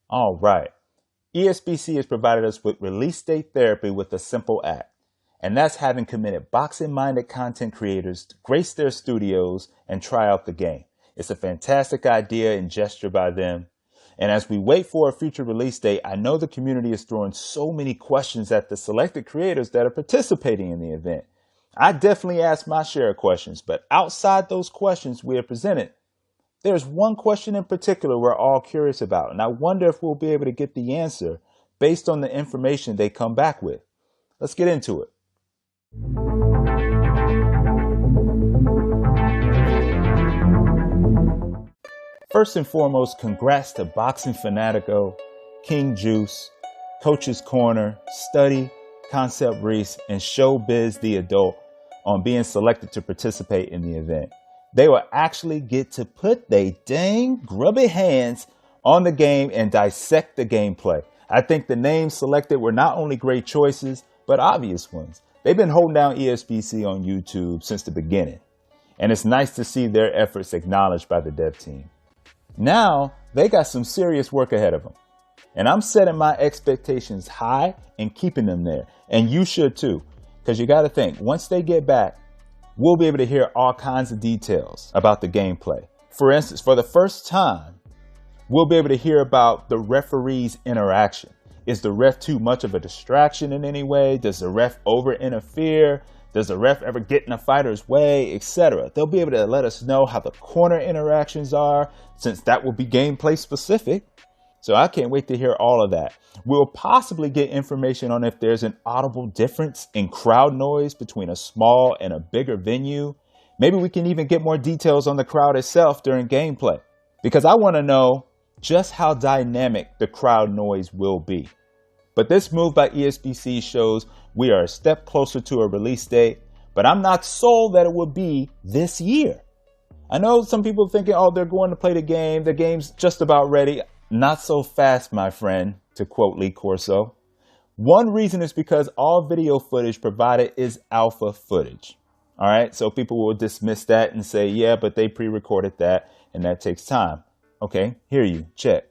All right. ESBC has provided us with release date therapy with a simple act, and that's having committed boxing-minded content creators to grace their studios and try out the game. It's a fantastic idea and gesture by them. And as we wait for a future release date, I know the community is throwing so many questions at the selected creators that are participating in the event. I definitely asked my share of questions, but outside those questions we have presented, there's one question in particular we're all curious about, and I wonder if we'll be able to get the answer based on the information they come back with. Let's get into it. First and foremost, congrats to Boxing Fanatico, King Juice, Coach's Corner, Study, Concept Reese, and Showbiz the Adult on being selected to participate in the event. They will actually get to put their dang grubby hands on the game and dissect the gameplay. I think the names selected were not only great choices, but obvious ones. They've been holding down ESBC on YouTube since the beginning, and it's nice to see their efforts acknowledged by the dev team. Now, they got some serious work ahead of them, and I'm setting my expectations high and keeping them there, and you should too, because you got to think, once they get back, we'll be able to hear all kinds of details about the gameplay. For instance, for the first time, we'll be able to hear about the referee's interaction. Is the ref too much of a distraction in any way? Does the ref over interfere? Does the ref ever get in a fighter's way, etc.? They'll be able to let us know how the corner interactions are, since that will be gameplay specific. So I can't wait to hear all of that. We'll possibly get information on if there's an audible difference in crowd noise between a small and a bigger venue. Maybe we can even get more details on the crowd itself during gameplay, because I want to know just how dynamic the crowd noise will be. But this move by ESBC shows we are a step closer to a release date, but I'm not sold that it will be this year. I know some people are thinking, oh, they're going to play the game's just about ready. Not so fast, my friend, to quote Lee Corso. One reason is because all video footage provided is alpha footage. All right, so people will dismiss that and say, yeah, but they pre-recorded that and that takes time. Okay, hear you, check.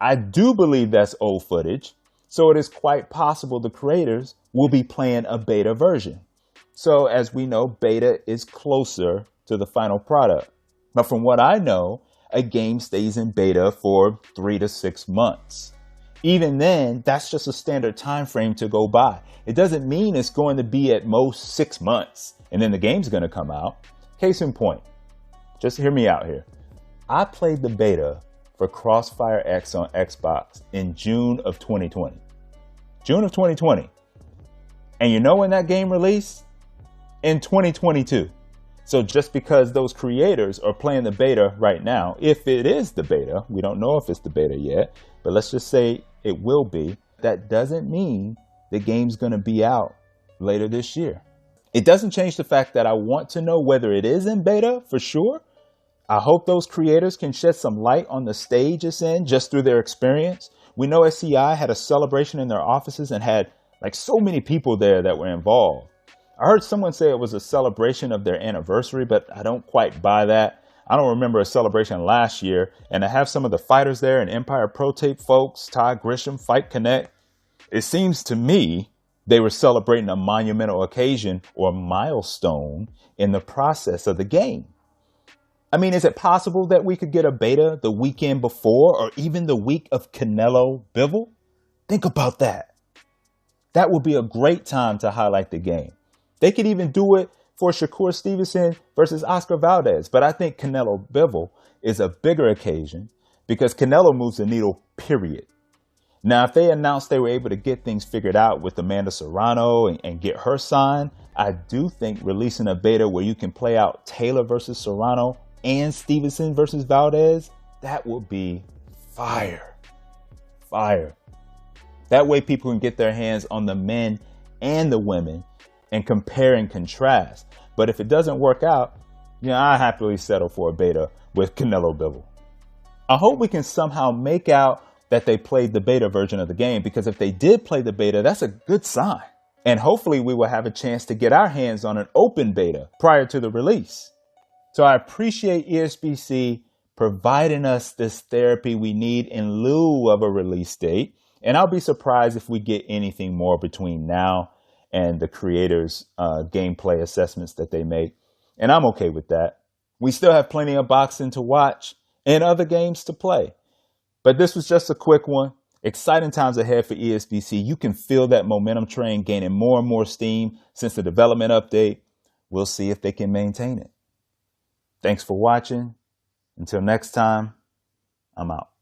I do believe that's old footage, so it is quite possible the creators will be playing a beta version. So as we know, beta is closer to the final product. But from what I know, a game stays in beta for 3 to 6 months. Even then, that's just a standard time frame to go by. It doesn't mean it's going to be at most 6 months and then the game's going to come out. Case in point, just hear me out here. I played the beta for Crossfire X on Xbox in June of 2020. June of 2020. And you know when that game released? In 2022. So just because those creators are playing the beta right now, if it is the beta, we don't know if it's the beta yet, but let's just say it will be, that doesn't mean the game's going to be out later this year. It doesn't change the fact that I want to know whether it is in beta for sure. I hope those creators can shed some light on the stage it's in just through their experience. We know SCI had a celebration in their offices and had like so many people there that were involved. I heard someone say it was a celebration of their anniversary, but I don't quite buy that. I don't remember a celebration last year, and to have some of the fighters there and Empire Pro Tape folks, Ty Grisham, Fight Connect, it seems to me they were celebrating a monumental occasion or milestone in the process of the game. I mean, is it possible that we could get a beta the weekend before or even the week of Canelo Bivol? Think about that. That would be a great time to highlight the game. They could even do it for Shakur Stevenson versus Oscar Valdez. But I think Canelo Bivol is a bigger occasion because Canelo moves the needle, period. Now, if they announced they were able to get things figured out with Amanda Serrano and get her signed, I do think releasing a beta where you can play out Taylor versus Serrano and Stevenson versus Valdez, that would be fire. Fire. That way people can get their hands on the men and the women and compare and contrast. But if it doesn't work out, I happily settle for a beta with Canelo Bivol. I hope we can somehow make out that they played the beta version of the game, because if they did play the beta, that's a good sign. And hopefully we will have a chance to get our hands on an open beta prior to the release. So I appreciate ESBC providing us this therapy we need in lieu of a release date. And I'll be surprised if we get anything more between now and the creators' gameplay assessments that they make. And I'm okay with that. We still have plenty of boxing to watch and other games to play. But this was just a quick one. Exciting times ahead for ESBC. You can feel that momentum train gaining more and more steam since the development update. We'll see if they can maintain it. Thanks for watching. Until next time, I'm out.